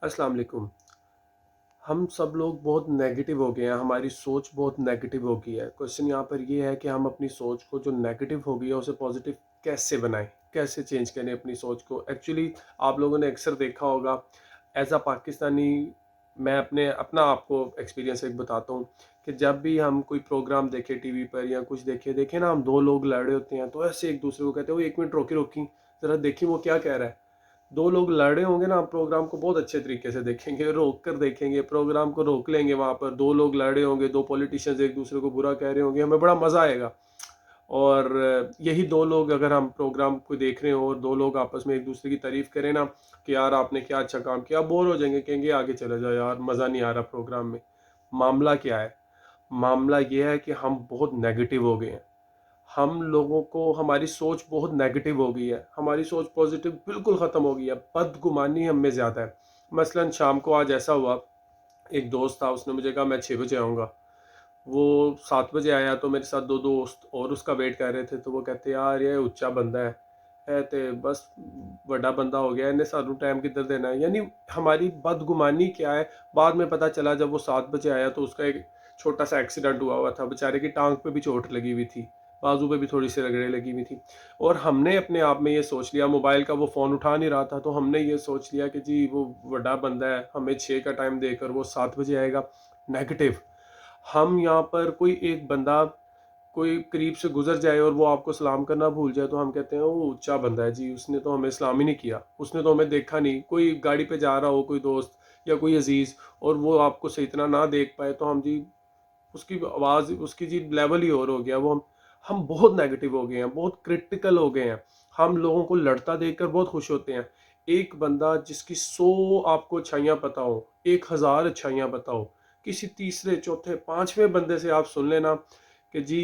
अस्सलाम वालेकुम। हम सब लोग बहुत नेगेटिव हो गए हैं, हमारी सोच बहुत नेगेटिव हो गई है। क्वेश्चन यहाँ पर ये है कि हम अपनी सोच को जो नेगेटिव हो गई है उसे पॉजिटिव कैसे बनाएं, कैसे चेंज करें अपनी सोच को। एक्चुअली आप लोगों ने अक्सर देखा होगा, एज अ पाकिस्तानी, मैं अपना आपको एक्सपीरियंस एक बताता हूँ कि जब भी हम कोई प्रोग्राम देखे टीवी पर या कुछ देखे ना, हम दो लोग लड़ रहे होते हैं तो ऐसे एक दूसरे को कहते हैं, वो एक मिनट रोकी रोकी, जरा देखिए वो क्या कह रहा है। दो लोग लड़े होंगे ना, आप प्रोग्राम को बहुत अच्छे तरीके से देखेंगे, रोक कर देखेंगे, प्रोग्राम को रोक लेंगे। वहां पर दो लोग लड़े होंगे, दो पॉलिटिशियंस एक दूसरे को बुरा कह रहे होंगे, हमें बड़ा मजा आएगा। और यही दो लोग अगर हम प्रोग्राम को देख रहे हो और दो लोग आपस में एक दूसरे की तारीफ करें ना कि यार आपने क्या अच्छा काम किया, आप बोर हो जाएंगे, कहेंगे आगे चले जाओ यार, मजा नहीं आ रहा प्रोग्राम में। मामला क्या है? मामला यह है कि हम बहुत नेगेटिव हो गए हैं। हम लोगों को हमारी सोच बहुत नेगेटिव हो गई है, हमारी सोच पॉजिटिव बिल्कुल ख़त्म हो गई है, बदगुमानी हम में ज़्यादा है। मसलन शाम को आज ऐसा हुआ, एक दोस्त था, उसने मुझे कहा मैं 6 बजे आऊँगा। वो 7 बजे आया तो मेरे साथ दो दोस्त और उसका वेट कर रहे थे, तो वो कहते यार ये ऊंचा बंदा है ते बस बड़ा बंदा हो गया, इन्हें सानू टाइम किधर देना है। यानी हमारी बदगुमानी क्या है, बाद में पता चला जब वो 7 बजे आया तो उसका एक छोटा सा एक्सीडेंट हुआ था, बेचारे की टांग पे भी चोट लगी हुई थी, बाजू पे भी थोड़ी सी रगड़े लगी हुई थी। और हमने अपने आप में ये सोच लिया, मोबाइल का वो फ़ोन उठा नहीं रहा था, तो हमने ये सोच लिया कि जी वो बड़ा बंदा है, हमें 6 का टाइम देकर वो 7 बजे आएगा। नेगेटिव। हम यहाँ पर कोई एक बंदा कोई करीब से गुजर जाए और वो आपको सलाम करना भूल जाए तो हम कहते हैं वो ऊंचा बंदा है जी, उसने तो हमें सलाम ही नहीं किया, उसने तो हमें देखा नहीं। कोई गाड़ी पे जा रहा हो, कोई दोस्त या कोई अजीज, और वो आपको सही इतना ना देख पाए तो हम जी उसकी आवाज़, उसकी जी लेवल ही और हो गया। वो हम बहुत नेगेटिव हो गए हैं, बहुत क्रिटिकल हो गए हैं। हम लोगों को लड़ता देखकर बहुत खुश होते हैं। एक बंदा जिसकी 100 आपको अच्छाइयाँ पता हो, 1000 अच्छाइयाँ पता हो, किसी तीसरे चौथे पांचवें बंदे से आप सुन लेना कि जी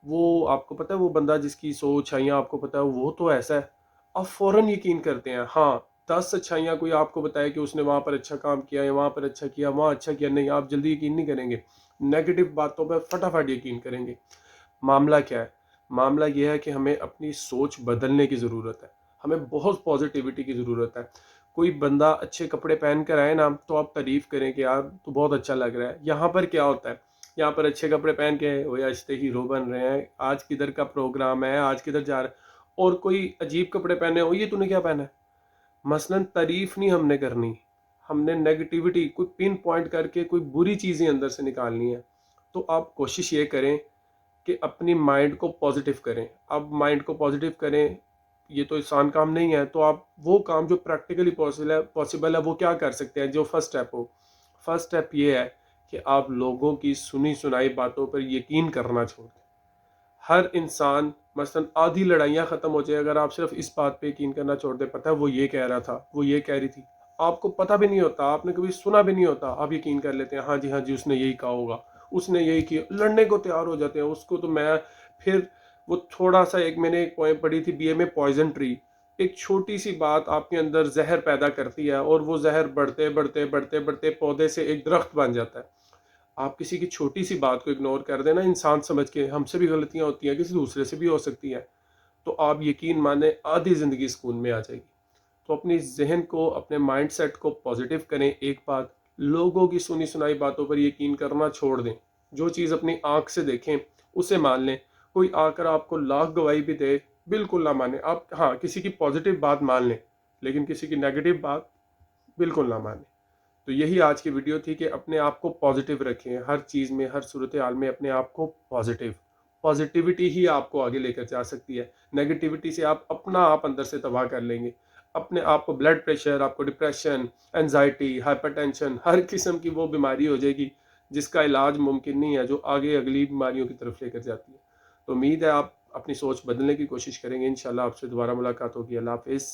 वो आपको पता है, वो बंदा जिसकी 100 अच्छाइयाँ आपको पता है वो तो ऐसा है, आप फौरन यकीन करते हैं। हाँ, 10 अच्छाइयाँ कोई आपको बताए कि उसने वहां पर अच्छा काम किया या वहां पर अच्छा किया, वहां अच्छा किया, नहीं, आप जल्दी यकीन नहीं करेंगे, नेगेटिव बातों पर फटाफट यकीन करेंगे। मामला क्या है? मामला यह है कि हमें अपनी सोच बदलने की ज़रूरत है। हमें बहुत पॉजिटिविटी की ज़रूरत है। कोई बंदा अच्छे कपड़े पहन कर आए ना, तो आप तारीफ़ करें कि यार तू बहुत अच्छा लग रहा है। यहाँ पर क्या होता है? यहाँ पर अच्छे कपड़े पहन के वो आज ते हीरो बन रहे हैं, आज किधर का प्रोग्राम है, आज किधर जा रहा है, और कोई अजीब कपड़े पहने हो, ये तूने क्या पहना है? मसलन तारीफ़ नहीं हमने करनी, हमने नेगेटिविटी कोई पिन पॉइंट करके कोई बुरी चीज़ें अंदर से निकालनी है। तो आप कोशिश ये करें कि अपनी माइंड को पॉजिटिव करें। अब माइंड को पॉजिटिव करें, ये तो आसान काम नहीं है, तो आप वो काम जो प्रैक्टिकली पॉसिबल है वो क्या कर सकते हैं, जो फर्स्ट स्टेप हो। फर्स्ट स्टेप ये है कि आप लोगों की सुनी सुनाई बातों पर यकीन करना छोड़ दें। हर इंसान, मसलन आधी लड़ाइयाँ ख़त्म हो जाए अगर आप सिर्फ इस बात पे यकीन करना छोड़ दें, पता है वो ये कह रहा था, वो ये कह रही थी, आपको पता भी नहीं होता, आपने कभी सुना भी नहीं होता, आप यकीन कर लेते हैं हाँ जी उसने यही कहा होगा, उसने यही किया, लड़ने को तैयार हो जाते हैं। उसको तो मैं फिर वो थोड़ा सा, एक मैंने एक पोएम पढ़ी थी बीए में, पॉइजन ट्री। एक छोटी सी बात आपके अंदर जहर पैदा करती है और वो जहर बढ़ते बढ़ते बढ़ते बढ़ते पौधे से एक दरख्त बन जाता है। आप किसी की छोटी सी बात को इग्नोर कर देना इंसान समझ के, हमसे भी गलतियां होती हैं, किसी दूसरे से भी हो सकती हैं, तो आप यकीन माने आधी ज़िंदगी सुकून में आ जाएगी। तो अपनी जहन को, अपने माइंडसेट को पॉजिटिव करें। एक बात, लोगों की सुनी सुनाई बातों पर यकीन करना छोड़ दें। जो चीज़ अपनी आंख से देखें उसे मान लें। कोई आकर आपको लाख गवाही भी दे, बिल्कुल ना माने आप। हाँ, किसी की पॉजिटिव बात मान लें, लेकिन किसी की नेगेटिव बात बिल्कुल ना माने। तो यही आज की वीडियो थी कि अपने आप को पॉजिटिव रखें, हर चीज़ में, हर सूरत हाल में अपने आप को पॉजिटिव। पॉजिटिविटी ही आपको आगे लेकर जा सकती है। नेगेटिविटी से आप अपना आप अंदर से तबाह कर लेंगे। अपने आप को ब्लड प्रेशर, आपको डिप्रेशन, एंजाइटी, हाइपरटेंशन, हर किस्म की वो बीमारी हो जाएगी जिसका इलाज मुमकिन नहीं है, जो आगे अगली बीमारियों की तरफ लेकर जाती है। तो उम्मीद है आप अपनी सोच बदलने की कोशिश करेंगे। इंशाल्लाह आपसे दोबारा मुलाकात होगी। अल्लाह हाफिज़।